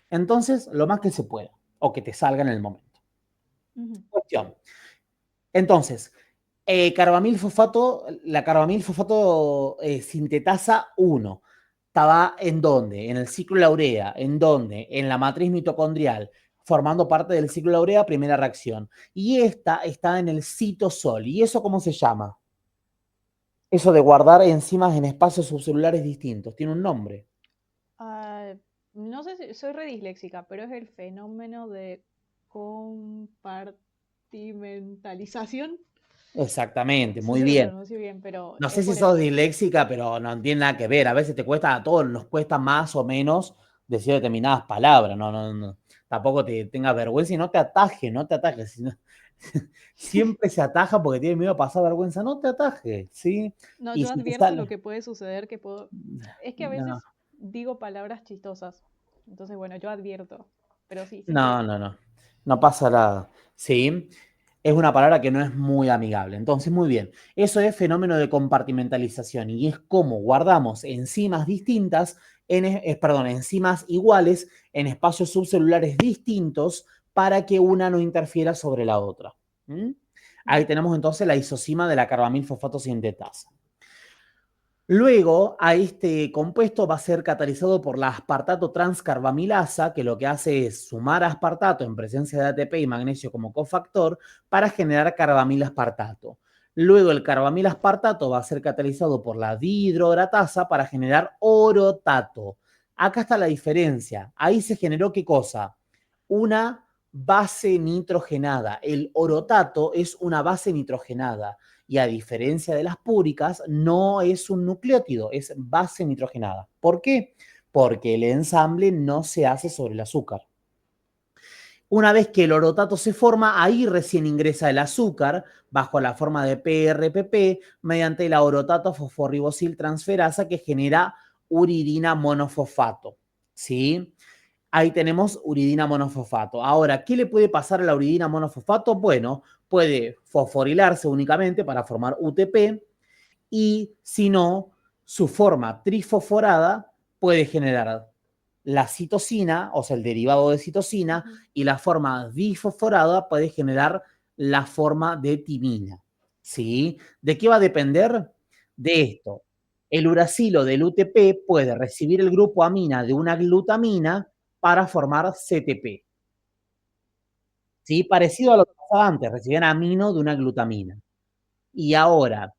Entonces, lo más que se pueda, o que te salga en el momento. Cuestión. Entonces, carbamilfosfato, la carbamilfosfato sintetasa 1. ¿Estaba en dónde? En el ciclo de la urea. ¿En dónde? En la matriz mitocondrial, formando parte del ciclo de la urea, primera reacción. Y esta está en el citosol. ¿Y eso cómo se llama? Eso de guardar enzimas en espacios subcelulares distintos. Tiene un nombre.
Ah, no sé si soy redisléxica, pero es el fenómeno de compartimentalización.
Exactamente,
No sé
muy
si lo
bien.
pronuncio bien, pero
No
es
sé si
por
sos
eso.
disléxica, pero no tiene nada que ver. A veces te cuesta, a todos nos cuesta más o menos decir determinadas palabras. No, no, no. Tampoco te tengas vergüenza y no te atajes, no te atajes. Siempre se ataja porque tiene miedo a pasar vergüenza. No te atajes, ¿sí?
No,
Y
yo
si te
advierto lo
sale.
que puede suceder, que puedo... Es que a
No,
veces digo palabras chistosas. Entonces, bueno, yo advierto. Pero sí, sí
no,
sé.
no, no. No pasa nada. ¿Sí? Es una palabra que no es muy amigable. Entonces, muy bien. Eso es fenómeno de compartimentalización y es como guardamos enzimas distintas, perdón, enzimas iguales en espacios subcelulares distintos para que una no interfiera sobre la otra. ¿Mm? Ahí tenemos entonces la isocima de la carbamilfosfato sintetasa. Luego, a este compuesto va a ser catalizado por la aspartato transcarbamilasa, que lo que hace es sumar aspartato en presencia de ATP y magnesio como cofactor para generar carbamilaspartato. Luego, el carbamilaspartato va a ser catalizado por la dihidrogratasa para generar orotato. Acá está la diferencia. Ahí se generó ¿qué cosa? Una base nitrogenada. El orotato es una base nitrogenada y a diferencia de las púricas, no es un nucleótido, es base nitrogenada. ¿Por qué? Porque el ensamble no se hace sobre el azúcar. Una vez que el orotato se forma, ahí recién ingresa el azúcar bajo la forma de PRPP mediante la orotato fosforribosil transferasa que genera uridina monofosfato. ¿Sí? Ahí tenemos uridina monofosfato. Ahora, ¿qué le puede pasar a la uridina monofosfato? Bueno, puede fosforilarse únicamente para formar UTP y si no, su forma trifosforada puede generar la citosina, o sea, el derivado de citosina, y la forma difosforada puede generar la forma de timina. ¿Sí? ¿De qué va a depender? De esto. El uracilo del UTP puede recibir el grupo amina de una glutamina para formar CTP. ¿Sí? Parecido a lo que pasaba antes, recibían amino de una glutamina. Y ahora,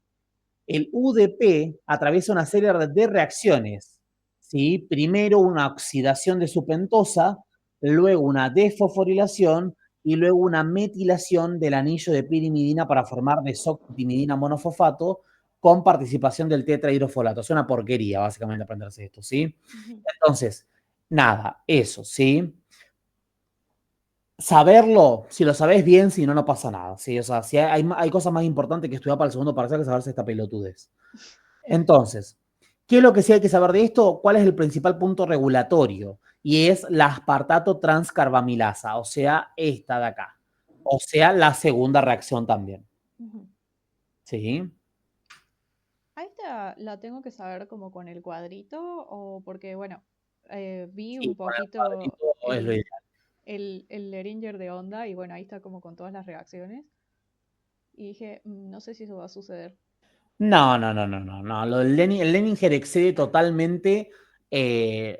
el UDP atraviesa una serie de reacciones. ¿Sí? Primero una oxidación de su pentosa, luego una desfosforilación y luego una metilación del anillo de pirimidina para formar desoxotimidina monofosfato con participación del tetrahidrofolato. Es una porquería, básicamente, aprenderse esto, ¿sí? Entonces, nada, eso, ¿sí? Saberlo, si lo sabes bien, si no, no pasa nada, ¿sí? O sea, si hay cosas más importantes que estudiar para el segundo parcial que saberse esta pelotudez. Entonces, ¿qué es lo que sí hay que saber de esto? ¿Cuál es el principal punto regulatorio? Y es la aspartato transcarbamilasa, o sea, esta de acá. O sea, la segunda reacción también. ¿Sí?
¿A esta la tengo que saber como con el cuadrito? O porque, bueno, vi
Sí,
un
con el
poquito
cuadrito es lo ideal.
el Leringer de onda y bueno, ahí está como con todas las reacciones. Y dije, no sé si eso va a suceder".
No, no, no, no, no, no. El Leninger excede totalmente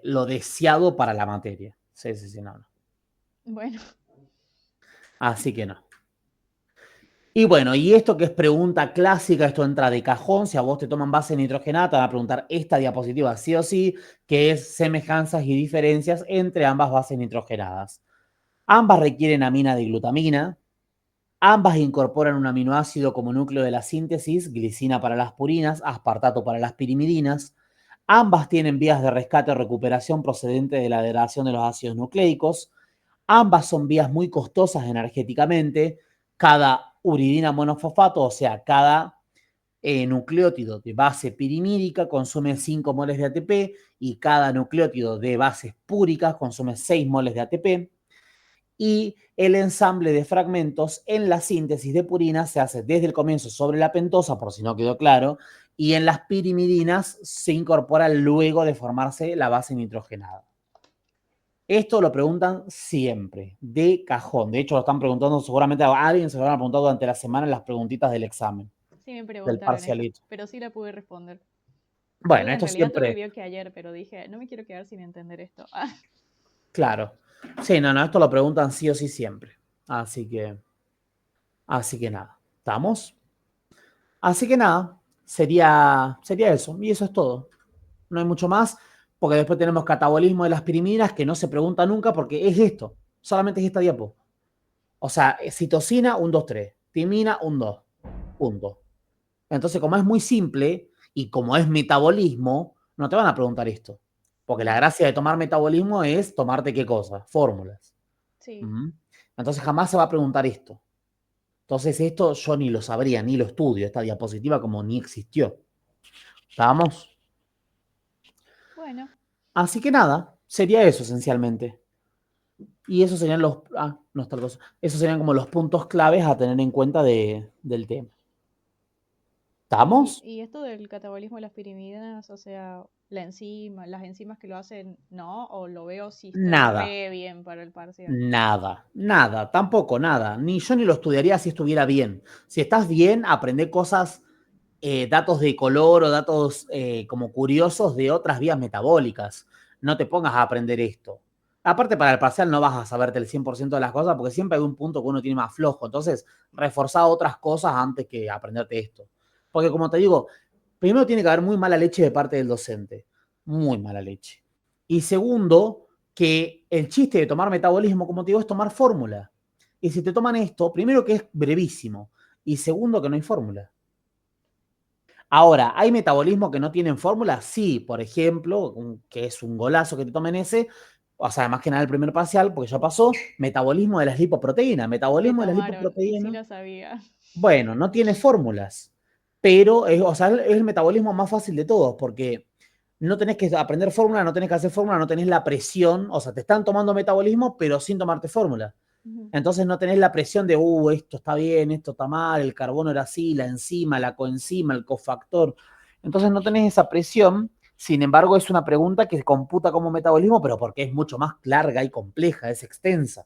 lo deseado para la materia. Sí, sí, sí, no, no.
Bueno,
Así que no. Y bueno, y esto que es pregunta clásica, esto entra de cajón. Si a vos te toman base nitrogenada, te van a preguntar esta diapositiva sí o sí, que es semejanzas y diferencias entre ambas bases nitrogenadas. Ambas requieren amina de glutamina. Ambas incorporan un aminoácido como núcleo de la síntesis, glicina para las purinas, aspartato para las pirimidinas. Ambas tienen vías de rescate o recuperación procedente de la degradación de los ácidos nucleicos. Ambas son vías muy costosas energéticamente. Cada uridina monofosfato, o sea, cada nucleótido de base pirimídica consume 5 moles de ATP y cada nucleótido de bases púricas consume 6 moles de ATP. Y el ensamble de fragmentos en la síntesis de purina se hace desde el comienzo sobre la pentosa, por si no quedó claro, y en las pirimidinas se incorpora luego de formarse la base nitrogenada. Esto lo preguntan siempre, de cajón. De hecho, lo están preguntando, seguramente a alguien se lo van a preguntar durante la semana en las preguntitas del examen,
sí me
del
preguntaron esta,
parcialito.
pero sí la pude responder.
Bueno,
En
esto
realidad tuve
siempre,
bio que ayer, pero dije, no me quiero quedar sin entender esto. Ah,
claro. Sí, no, no, esto lo preguntan sí o sí siempre. Así que nada. ¿Estamos? Así que nada, sería eso. Y eso es todo. No hay mucho más, porque después tenemos catabolismo de las pirimidinas, que no se pregunta nunca porque es esto. Solamente es esta diapo. O sea, citosina, 1, 2, 3. Timina, 1, 2. Punto. Entonces, como es muy simple y como es metabolismo, no te van a preguntar esto. Porque la
mm,
gracia de tomar metabolismo es tomarte qué cosa, fórmulas.
sí,
¿Mm? Entonces jamás se va a preguntar esto. Entonces esto yo ni lo sabría, ni lo estudio, esta diapositiva como ni existió. ¿Estamos?
bueno,
Así que nada, sería eso esencialmente. Y esos serían los, no está cosa. Esos serían como los puntos claves a tener en cuenta del tema. ¿Estamos?
y esto del catabolismo de las pirimidinas, o sea, la enzima, las enzimas que lo hacen, ¿no? O lo veo si estoy
Nada,
re bien para el parcial.
nada, nada, tampoco nada. Ni yo ni lo estudiaría si estuviera bien. Si estás bien, aprende cosas, datos de color o datos como curiosos de otras vías metabólicas. No te pongas a aprender esto. Aparte, para el parcial no vas a saberte el 100% de las cosas porque siempre hay un punto que uno tiene más flojo. Entonces, reforzar otras cosas antes que aprenderte esto. Porque como te digo, primero tiene que haber muy mala leche de parte del docente. Muy mala leche. Y segundo, que el chiste de tomar metabolismo, como te digo, es tomar fórmula. Y si te toman esto, primero que es brevísimo. Y segundo que no hay fórmula. Ahora, ¿hay metabolismo que no tienen fórmula? Sí, por ejemplo, que es un golazo que te tomen ese, o sea, más que nada el primer parcial, porque ya pasó, metabolismo de las lipoproteínas.
Me
Metabolismo de las
tomaron y sí
lipoproteínas,
la sabía.
bueno, no tiene fórmulas, pero es, o sea, es el metabolismo más fácil de todos, porque no tenés que aprender fórmula, no tenés que hacer fórmula, no tenés la presión, o sea, te están tomando metabolismo, pero sin tomarte fórmula.
Ujú,
Entonces no tenés la presión de, esto está bien, esto está mal, el carbono era así, la enzima, la coenzima, el cofactor. Entonces no tenés esa presión. Sin embargo, es una pregunta que se computa como metabolismo, pero porque es mucho más larga y compleja, es extensa.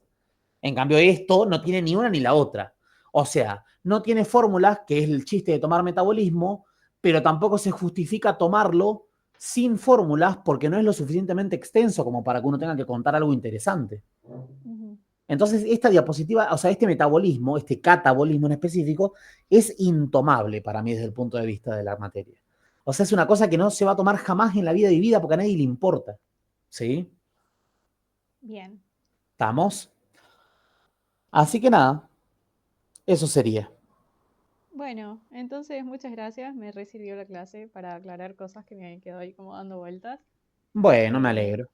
En cambio, esto no tiene ni una ni la otra. O sea, no tiene fórmulas, que es el chiste de tomar metabolismo, pero tampoco se justifica tomarlo sin fórmulas porque no es lo suficientemente extenso como para que uno tenga que contar algo interesante.
ujú.
Entonces, esta diapositiva, o sea, este metabolismo, este catabolismo en específico, es intomable para mí desde el punto de vista de la materia. O sea, es una cosa que no se va a tomar jamás en la vida de vida porque a nadie le importa. ¿Sí?
Bien.
¿Estamos? Así que nada, eso sería.
Bueno, entonces muchas gracias. Me recibió la clase para aclarar cosas que me habían quedado ahí como dando vueltas.
Bueno, me
Eh,
alegro.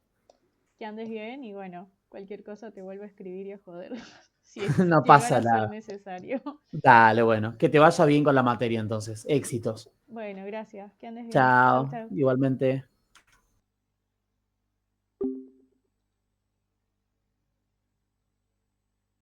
que andes bien y bueno, cualquier cosa te vuelvo a escribir y a joder si
No
llegara
pasa
a ser
nada.
necesario.
Dale, bueno, que te vaya bien con la materia entonces. Éxitos.
Bueno, gracias. Que andes bien. Chau,
Chao,
chau.
igualmente.